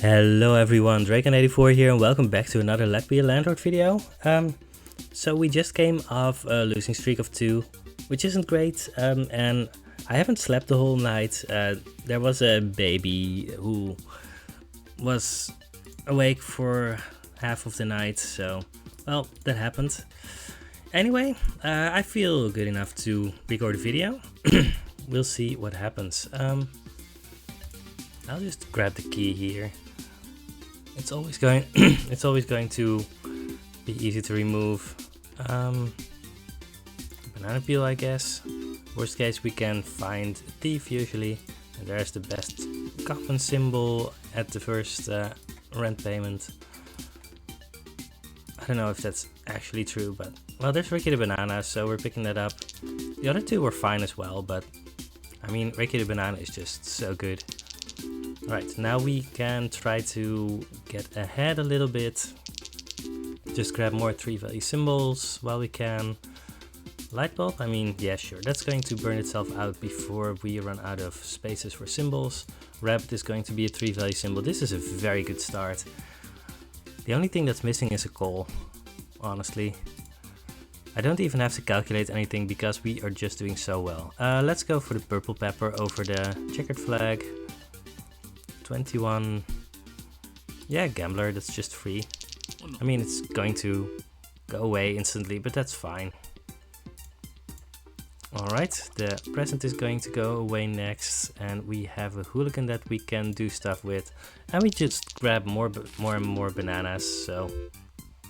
Hello everyone, Draken84 here and welcome back to another Let's Be a Landlord video. So we just came off a losing streak of 2, which isn't great, and I haven't slept the whole night. There was a baby who was awake for half of the night, so well, that happened. Anyway, I feel good enough to record a video. We'll see what happens. I'll just grab the key here. It's always going to be easy to remove. Banana peel, I guess. Worst case, we can find a thief usually. And there's the best common symbol at the first rent payment. I don't know if that's actually true, but well, there's Ricky the Banana, so we're picking that up. The other two were fine as well, but I mean, Ricky the Banana is just so good. Alright, now we can try to get ahead a little bit. Just grab more 3 value symbols while we can. Light bulb, I mean, yeah, sure, that's going to burn itself out before we run out of spaces for symbols. Rabbit is going to be a 3 value symbol. This is a very good start. The only thing that's missing is a coal, honestly. I don't even have to calculate anything because we are just doing so well. Let's go for the purple pepper over the checkered flag. 21. Yeah, gambler, that's just free. I mean, it's going to go away instantly, but that's fine. Alright, the present is going to go away next, and we have a hooligan that we can do stuff with. And we just grab more and more bananas, so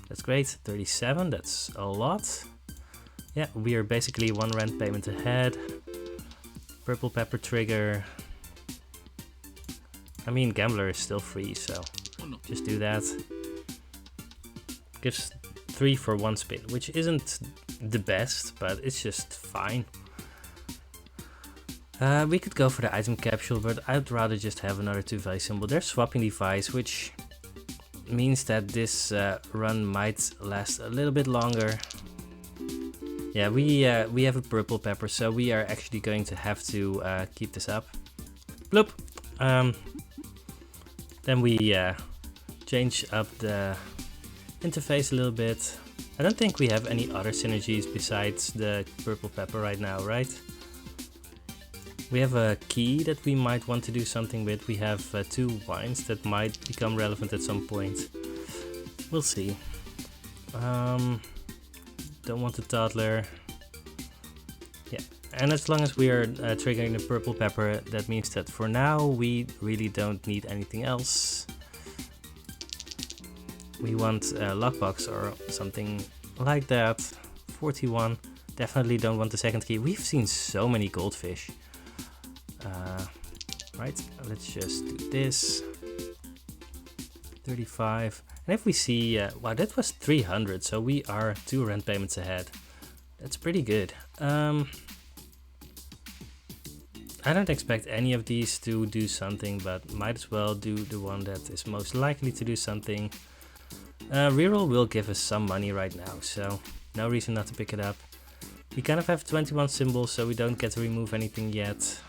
that's great. 37, that's a lot. Yeah, we are basically 1 rent payment ahead. Purple pepper trigger. I mean, gambler is still free, so just do that. Gives 3 for 1 spin, which isn't the best, but it's just fine. We could go for the item capsule, but I'd rather just have another 2 value symbol. There's swapping device, which means that this run might last a little bit longer. Yeah, we have a purple pepper, so we are actually going to have to keep this up. Bloop! Then we change up the interface a little bit. I don't think we have any other synergies besides the purple pepper right now, right? We have a key that we might want to do something with. We have 2 wines that might become relevant at some point. We'll see. Don't want the toddler. Yeah, and as long as we are triggering the purple pepper, that means that for now we really don't need anything else. We want a lockbox or something like that. 41. Definitely don't want the second key. We've seen so many goldfish. Right, let's just do this. 35. And if we see, wow, that was 300, so we are 2 rent payments ahead. That's pretty good. I don't expect any of these to do something, but might as well do the one that is most likely to do something. Reroll will give us some money right now, so no reason not to pick it up. We kind of have 21 symbols, so we don't get to remove anything yet.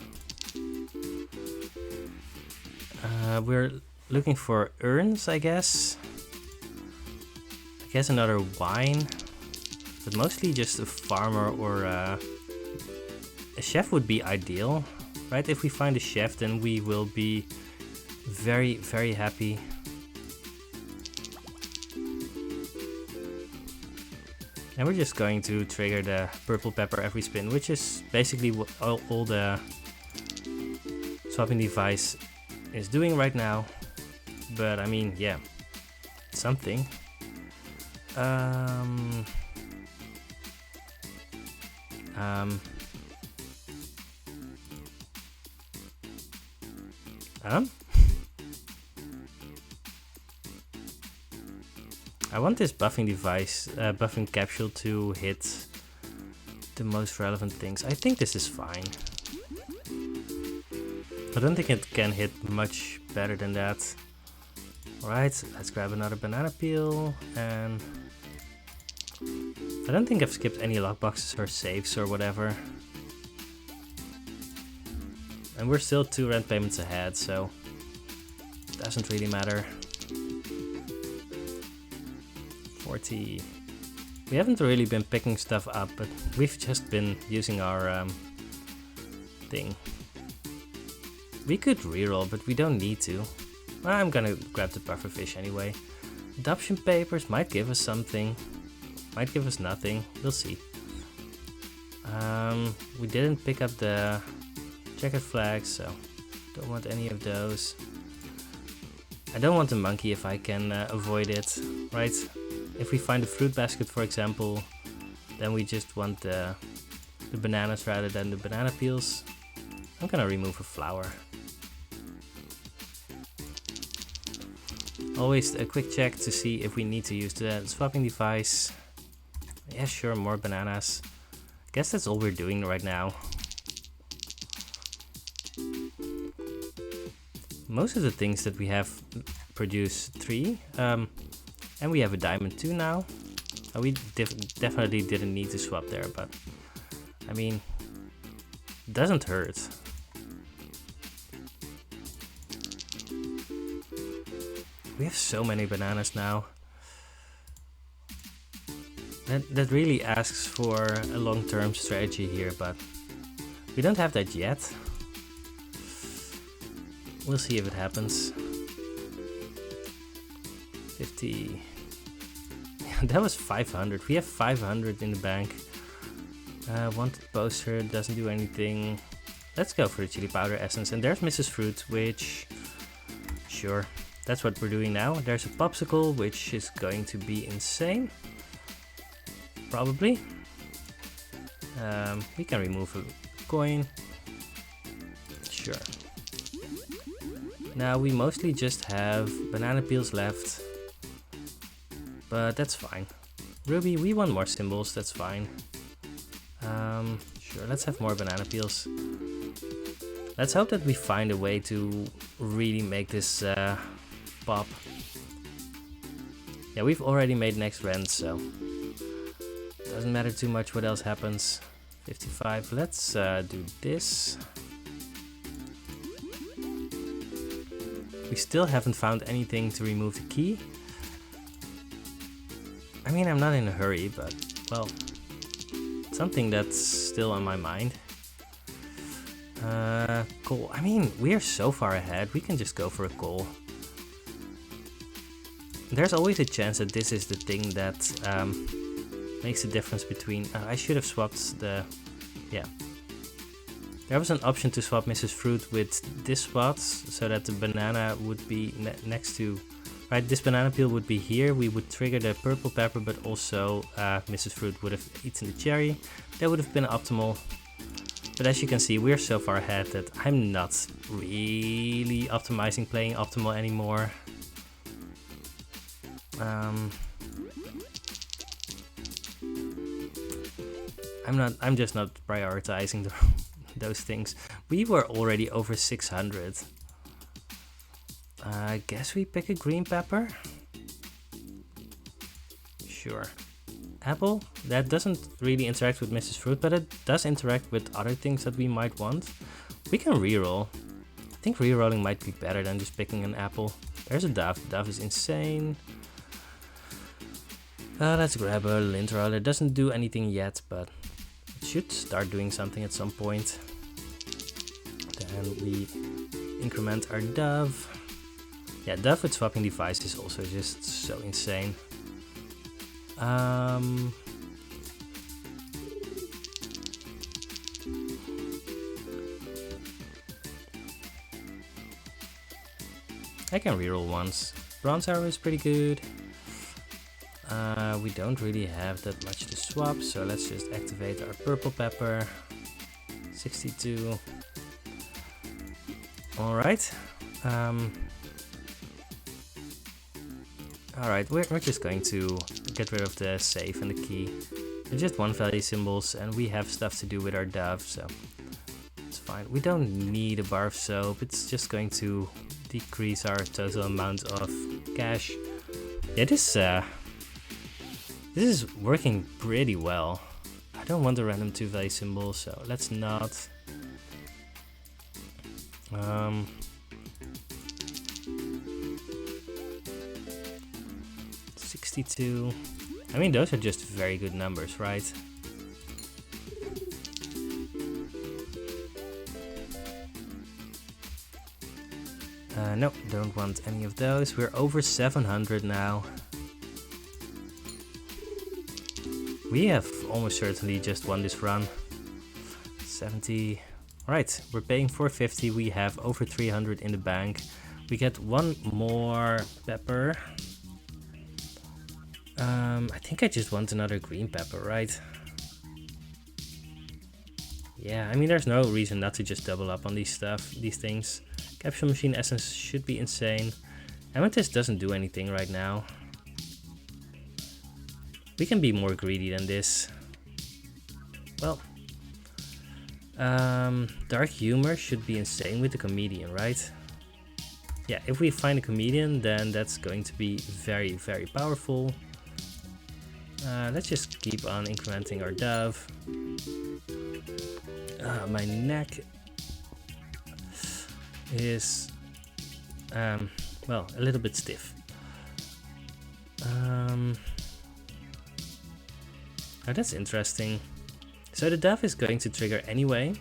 We're looking for urns, I guess. I guess another wine, but mostly just a farmer or a chef would be ideal, right? If we find a chef, then we will be very, very happy. And we're just going to trigger the purple pepper every spin, which is basically what all the swapping device is doing right now. But I mean, yeah, something. I want this buffing device, buffing capsule to hit the most relevant things. I think this is fine. I don't think it can hit much better than that. Alright, let's grab another banana peel, and I don't think I've skipped any lockboxes or saves or whatever. And we're still 2 rent payments ahead, so doesn't really matter. 40. We haven't really been picking stuff up, but we've just been using our thing. We could reroll, but we don't need to. I'm gonna grab the pufferfish anyway. Adoption papers might give us something, might give us nothing. We'll see. We didn't pick up the checkered flags, so don't want any of those. I don't want the monkey if I can avoid it, right? If we find a fruit basket, for example, then we just want the bananas rather than the banana peels. I'm gonna remove a flower. Always a quick check to see if we need to use the swapping device. Yeah, sure, more bananas. Guess that's all we're doing right now. Most of the things that we have produce 3. And we have a diamond 2 now. We definitely didn't need to swap there, but I mean, doesn't hurt. We have so many bananas now. That really asks for a long-term strategy here, but we don't have that yet. We'll see if it happens. 50. That was 500. We have 500 in the bank. Wanted poster, doesn't do anything. Let's go for the chili powder essence. And there's Mrs. Fruit, which... Sure. That's what we're doing now. There's a popsicle, which is going to be insane. Probably. We can remove a coin. Sure. Now we mostly just have banana peels left. But that's fine. Ruby, we want more symbols, that's fine. Sure, let's have more banana peels. Let's hope that we find a way to really make this pop. Yeah, we've already made next rent, so doesn't matter too much what else happens. 55, let's do this. We still haven't found anything to remove the key. I mean, I'm not in a hurry, but, well, something that's still on my mind. Coal. I mean, we're so far ahead, we can just go for a coal. There's always a chance that this is the thing that makes a difference between... I should have swapped the... Yeah. There was an option to swap Mrs. Fruit with this spot, so that the banana would be next to... Right, this banana peel would be here, we would trigger the purple pepper, but also Mrs. Fruit would have eaten the cherry. That would have been optimal. But as you can see, we're so far ahead that I'm not really optimizing playing optimal anymore. I'm just not prioritizing those things. We were already over 600. I guess we pick a green pepper. Sure. Apple, that doesn't really interact with Mrs. Fruit, but it does interact with other things that we might want. We can reroll. I think rerolling might be better than just picking an apple. There's a dove. The dove is insane. Let's grab a lint roller. Doesn't do anything yet, but it should start doing something at some point. Then we increment our dove. Yeah, dove with swapping device is also just so insane. I can reroll once. Bronze arrow is pretty good. We don't really have that much to swap, so let's just activate our purple pepper. 62. Alright. Alright, we're just going to get rid of the save and the key. They're just one value symbols, and we have stuff to do with our dove, so it's fine. We don't need a bar of soap, it's just going to decrease our total amount of cash. Yeah, this is working pretty well. I don't want a random 2 value symbol, so let's not. 62. I mean, those are just very good numbers, right? No, don't want any of those. We're over 700 now. We have almost certainly just won this run. 70. Alright, we're paying 450. We have over 300 in the bank. We get one more pepper. I think I just want another green pepper, right? Yeah, I mean, there's no reason not to just double up on these things. Capsule machine essence should be insane. Amethyst doesn't do anything right now. We can be more greedy than this. Well, dark humor should be insane with the comedian, right? Yeah, if we find a comedian, then that's going to be very, very powerful. Let's just keep on incrementing our dove. My neck is, well, a little bit stiff. Oh, that's interesting. So the dove is going to trigger anyway.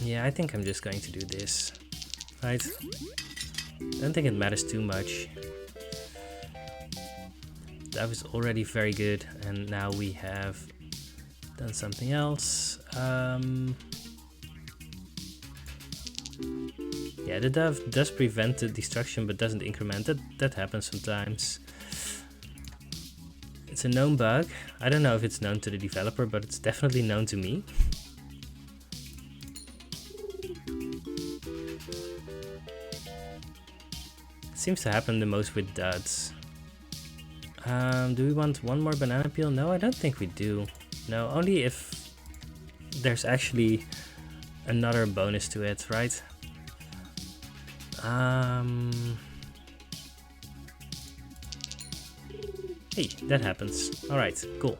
Yeah, I think I'm just going to do this. Right? I don't think it matters too much. Dove is already very good, and now we have done something else. Yeah, the dove does prevent the destruction but doesn't increment it. That happens sometimes. It's a known bug. I don't know if it's known to the developer, but it's definitely known to me. It seems to happen the most with duds. Do we want one more banana peel? No, I don't think we do. No, only if there's actually another bonus to it, right? Hey, that happens. Alright, cool.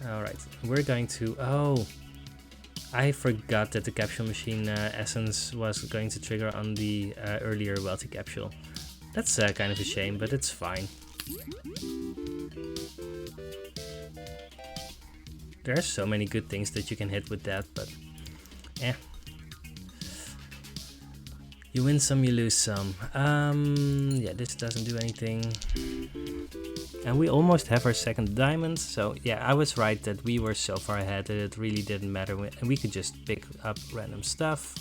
Alright, we're going to... Oh, I forgot that the capsule machine essence was going to trigger on the earlier wealthy capsule. That's kind of a shame, but it's fine. There are so many good things that you can hit with that, but eh. You win some, you lose some. Yeah, this doesn't do anything. And we almost have our second diamond, so yeah, I was right that we were so far ahead that it really didn't matter, and we could just pick up random stuff.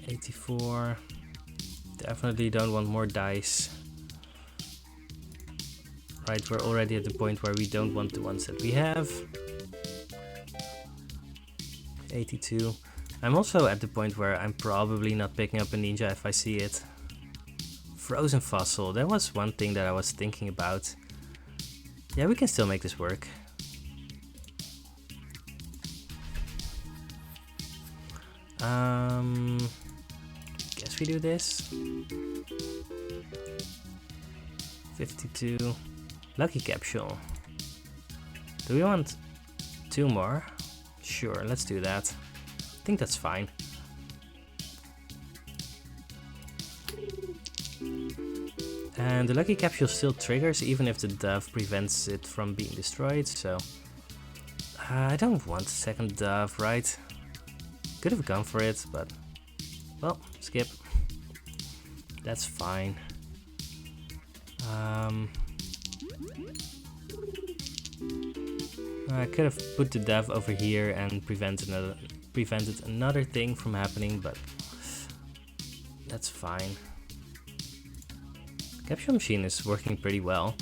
$84. Definitely don't want more dice. Right, we're already at the point where we don't want the ones that we have. 82. I'm also at the point where I'm probably not picking up a ninja if I see it. Frozen fossil, that was one thing that I was thinking about. Yeah, we can still make this work. Guess we do this. 52. Lucky capsule. Do we want 2 more? Sure, let's do that. I think that's fine. And the lucky capsule still triggers even if the dove prevents it from being destroyed, so... I don't want a second dove, right? Could have gone for it, but... Well, skip. That's fine. I could have put the dove over here and prevented another thing from happening, but that's fine. Capsule machine is working pretty well.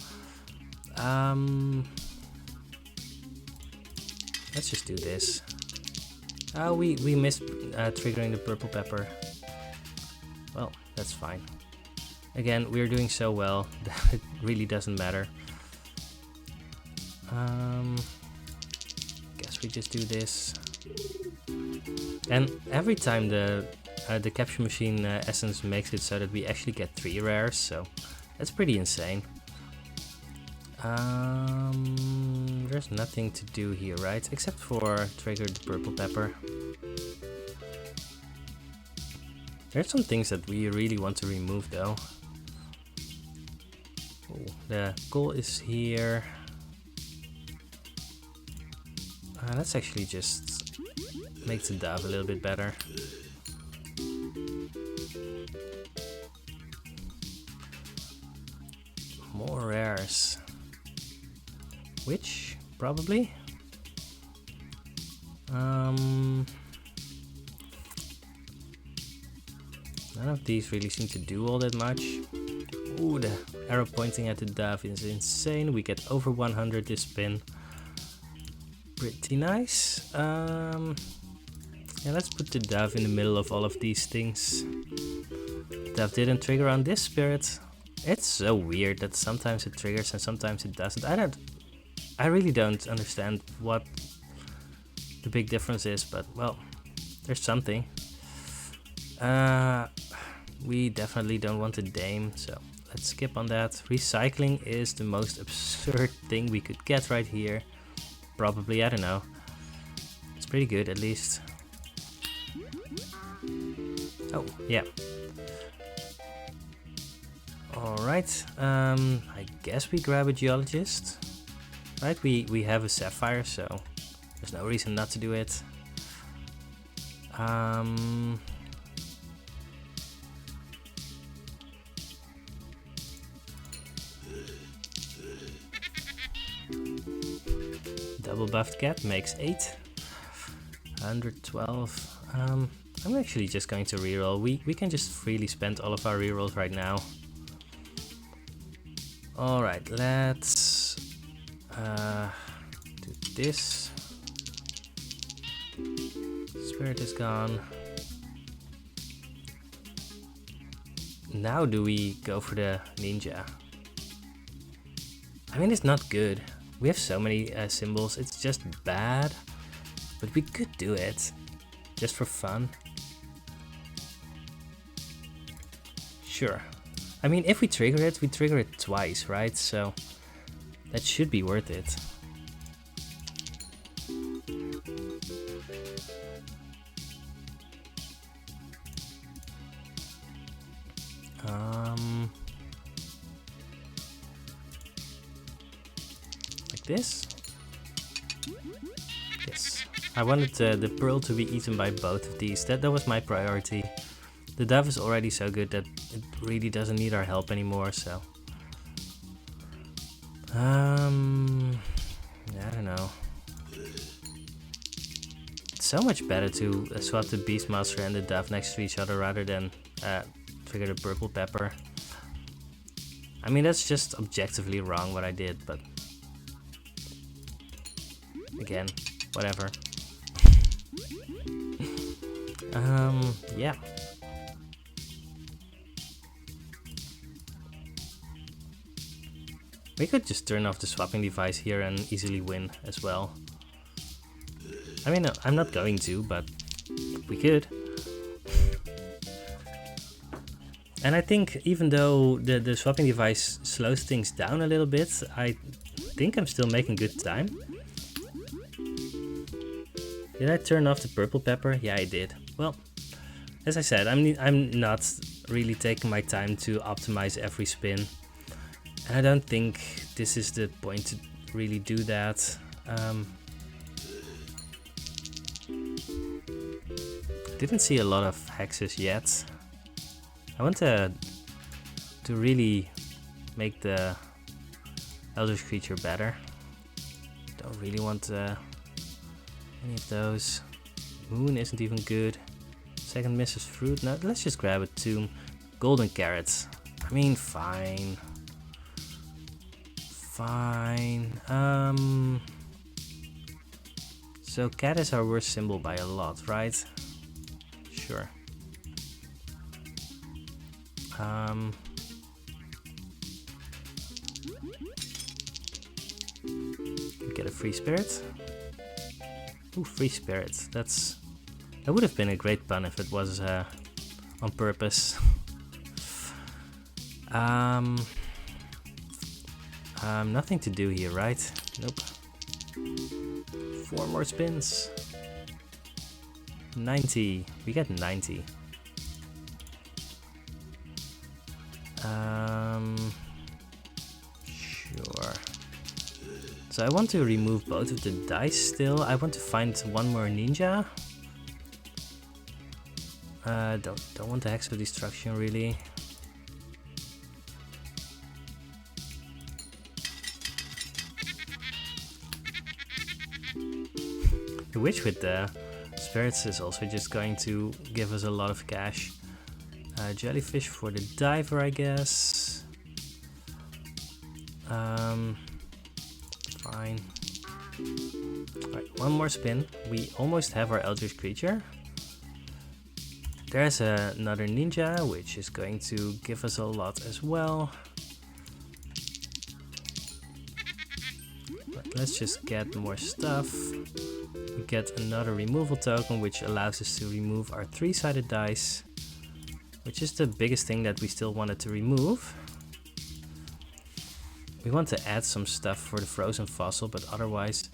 Let's just do this. Oh, we missed triggering the purple pepper. Well, that's fine. Again, we're doing so well that it really doesn't matter. Guess we just do this. And every time the capsule machine essence makes it so that we actually get 3 rares, so that's pretty insane. There's nothing to do here, right? Except for trigger the purple pepper. There's some things that we really want to remove though. Oh, the coal is here. Let's actually just make the dove a little bit better. More rares. Which? Probably? None of these really seem to do all that much. Ooh, the arrow pointing at the dove is insane. We get over 100 this spin. Pretty nice. Yeah, let's put the dove in the middle of all of these things. Dove didn't trigger on this spirit. It's so weird that sometimes it triggers and sometimes it doesn't. I really don't understand what the big difference is, but well, there's something. We definitely don't want a dame, so let's skip on that. Recycling is the most absurd thing we could get right here. Probably, I don't know. It's pretty good at least. Oh, yeah. Alright, I guess we grab a geologist. Right, we have a sapphire, so there's no reason not to do it. Double buffed cat makes 8. 112. I'm actually just going to reroll. We can just freely spend all of our rerolls right now. Alright, let's do this. Spirit is gone. Now do we go for the ninja? I mean, it's not good. We have so many symbols, it's just bad. But we could do it, just for fun. Sure. I mean, if we trigger it twice, right? So that should be worth it. Like this. Yes. I wanted the pearl to be eaten by both of these. That was my priority. The dove is already so good that it really doesn't need our help anymore, so... I don't know. It's so much better to swap the Beastmaster and the dove next to each other rather than trigger the purple pepper. I mean, that's just objectively wrong what I did, but... Again, whatever. Yeah. We could just turn off the swapping device here and easily win as well. I mean, I'm not going to, but we could. And I think even though the swapping device slows things down a little bit, I think I'm still making good time. Did I turn off the purple pepper? Yeah, I did. Well, as I said, I'm not really taking my time to optimize every spin. And I don't think this is the point to really do that. Didn't see a lot of hexes yet. I want to really make the Eldritch creature better. Don't really want any of those. Moon isn't even good. Second misses fruit. No, let's just grab a tomb. Golden carrots. I mean, fine. Fine. So cat is our worst symbol by a lot, right? Sure. Get a free spirit. Ooh, free spirit. That would have been a great pun if it was on purpose. Nothing to do here, right? Nope. 4 more spins. 90. We get 90. Sure. So I want to remove both of the dice still. I want to find one more ninja. Don't want the Hex of Destruction really. The Witch with the spirits is also just going to give us a lot of cash. Jellyfish for the diver, I guess. Fine. Alright, one more spin. We almost have our Eldritch Creature. There's another ninja, which is going to give us a lot as well. Right, let's just get more stuff. We get another removal token, which allows us to remove our 3-sided dice, which is the biggest thing that we still wanted to remove. We want to add some stuff for the frozen fossil, but otherwise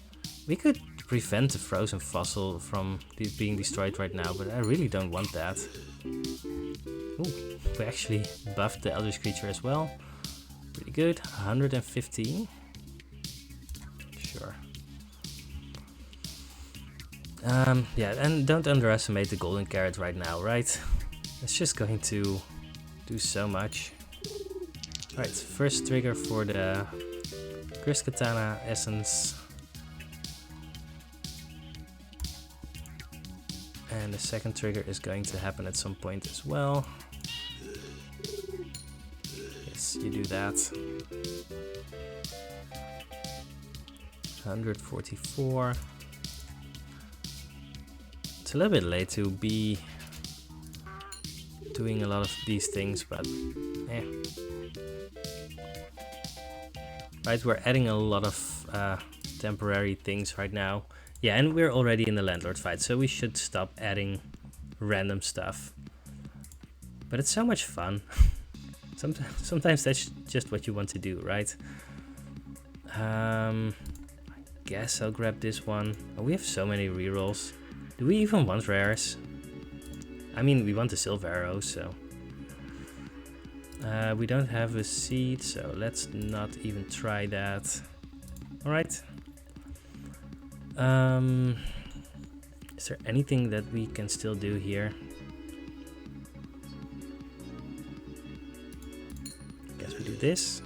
we could prevent the frozen fossil from being destroyed right now, but I really don't want that. Ooh, we actually buffed the Eldritch Creature as well. Pretty good. 115. Sure. Yeah, and don't underestimate the golden carrot right now, right? It's just going to do so much. Alright, first trigger for the Cursed Katana Essence. And the second trigger is going to happen at some point as well. Yes, you do that. 144. It's a little bit late to be doing a lot of these things, but eh. Right, we're adding a lot of temporary things right now. Yeah, and we're already in the Landlord fight, so we should stop adding random stuff. But it's so much fun. Sometimes that's just what you want to do, right? I guess I'll grab this one. Oh, we have so many rerolls. Do we even want rares? I mean, we want the silver arrow, so... we don't have a seed, so let's not even try that. Alright. Is there anything that we can still do here? Guess we do this.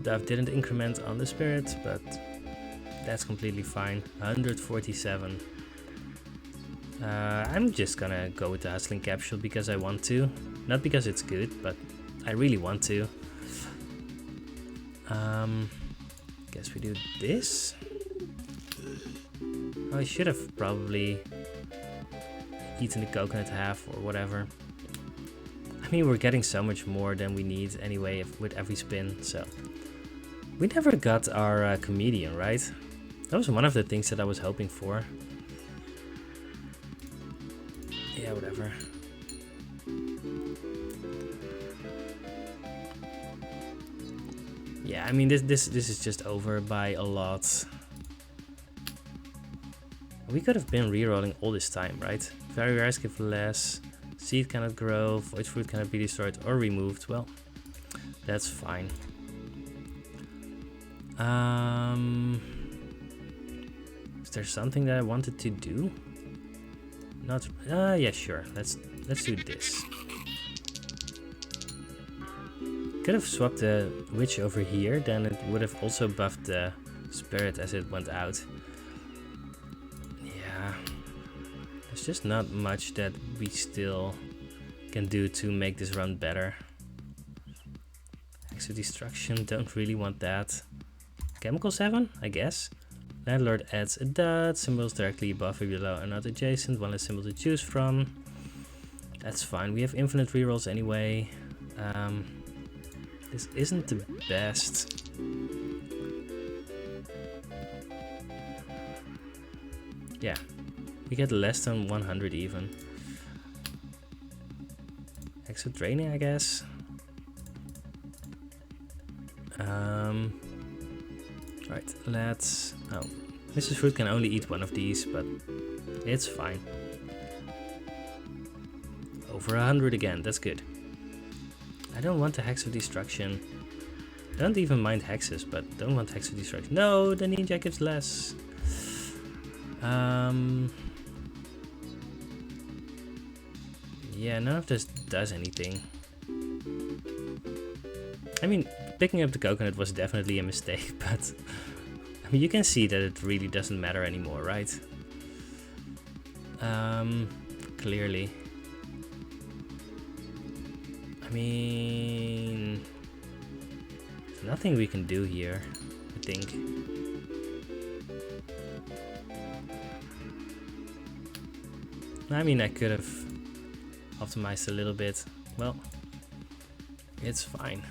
Dove didn't increment on the spirit, but that's completely fine. 147. I'm just gonna go with the Hustling Capsule because I want to. Not because it's good, but I really want to. Guess we do this. Oh, I should have probably eaten the coconut half or whatever. I mean, we're getting so much more than we need anyway with every spin, so... We never got our comedian, right? That was one of the things that I was hoping for. Yeah, whatever. Yeah, I mean, this is just over by a lot. We could have been rerolling all this time, right? Very rares give less. Seed cannot grow. Void fruit cannot be destroyed or removed. Well, that's fine. Is there something that I wanted to do? Not. Yeah, sure. Let's do this. Could have swapped the witch over here, then it would have also buffed the spirit as it went out. Yeah, there's just not much that we still can do to make this run better. Exit Destruction, don't really want that. Chemical 7, I guess. Landlord adds a dot, symbols directly above or below and not adjacent, one less symbol to choose from. That's fine, we have infinite rerolls anyway. This isn't the best. Yeah, we get less than 100 even. Extra draining, I guess. Right, let's... Oh, Mrs. Fruit can only eat one of these, but it's fine. Over 100 again, that's good. I don't want the Hex of Destruction. I don't even mind hexes, but don't want Hex of Destruction. No, the ninja gives less. Yeah, none of this does anything. I mean, picking up the coconut was definitely a mistake, but I mean, you can see that it really doesn't matter anymore, right? Clearly. I mean, there's nothing we can do here, I think. I mean, I could have optimized a little bit. Well, it's fine.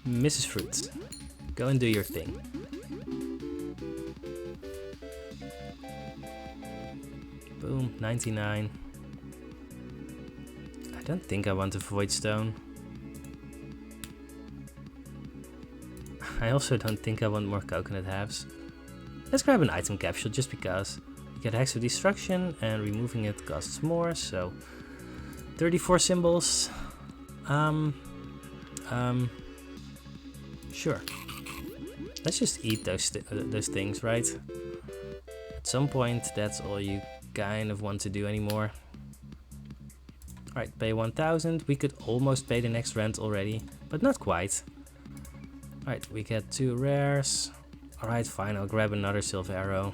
Mrs. Fruit, go and do your thing. Boom, 99. I don't think I want a Void Stone. I also don't think I want more coconut halves. Let's grab an item capsule just because. You get Hex of Destruction and removing it costs more, so 34 symbols. Sure. Let's just eat those things, right? At some point, that's all you kind of want to do anymore. Alright, pay 1000. We could almost pay the next rent already, but not quite. Alright, we get 2 rares. Alright, fine, I'll grab another silver arrow.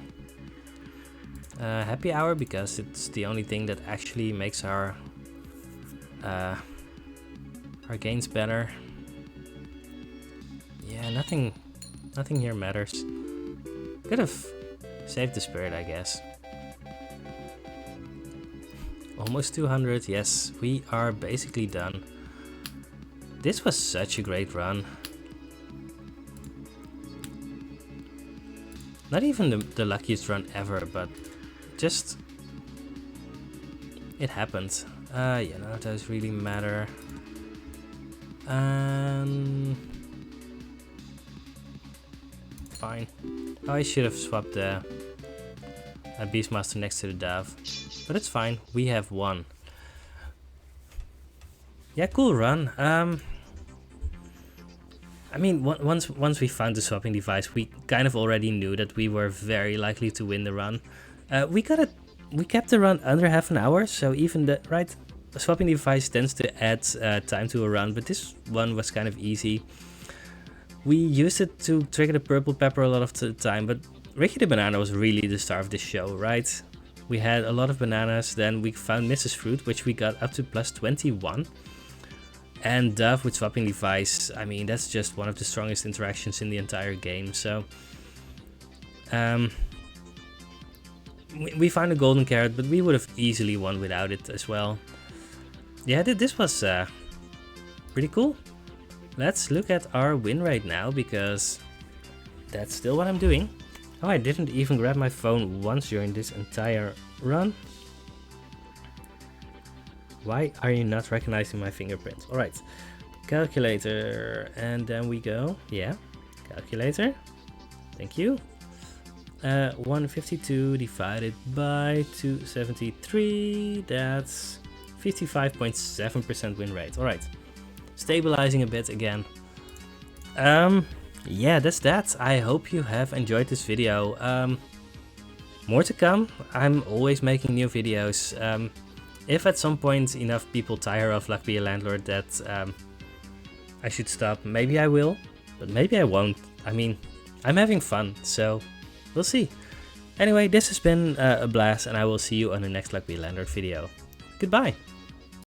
Happy hour, because it's the only thing that actually makes our gains better. Yeah, nothing here matters. Could have saved the spirit, I guess. Almost 200, yes, we are basically done. This was such a great run. Not even the luckiest run ever, but just... it happened. Yeah, none of those really matter. Fine. Oh, I should have swapped the Beastmaster next to the Dove. But it's fine, we have won. Yeah, cool run. I mean, once we found the swapping device, we kind of already knew that we were very likely to win the run. We kept the run under half an hour, so even the swapping device tends to add time to a run, but this one was kind of easy. We used it to trigger the purple pepper a lot of the time, but Ricky the Banana was really the star of this show, right? We had a lot of bananas, then we found Mrs. Fruit, which we got up to plus 21. And Dove with swapping device, I mean, that's just one of the strongest interactions in the entire game, so... we found a golden carrot, but we would have easily won without it as well. Yeah, this was pretty cool. Let's look at our win rate now, because that's still what I'm doing. Oh, I didn't even grab my phone once during this entire run. Why are you not recognizing my fingerprint? Alright, calculator, and then we go, yeah, calculator, thank you. 152 divided by 273, that's 55.7% win rate. Alright, stabilizing a bit again. Yeah, that's that. I hope you have enjoyed this video. More to come. I'm always making new videos. If at some point enough people tire of Luck Be a Landlord that I should stop, maybe I will, but maybe I won't. I mean, I'm having fun, so we'll see. Anyway, this has been a blast, and I will see you on the next Luck Be a Landlord video. Goodbye!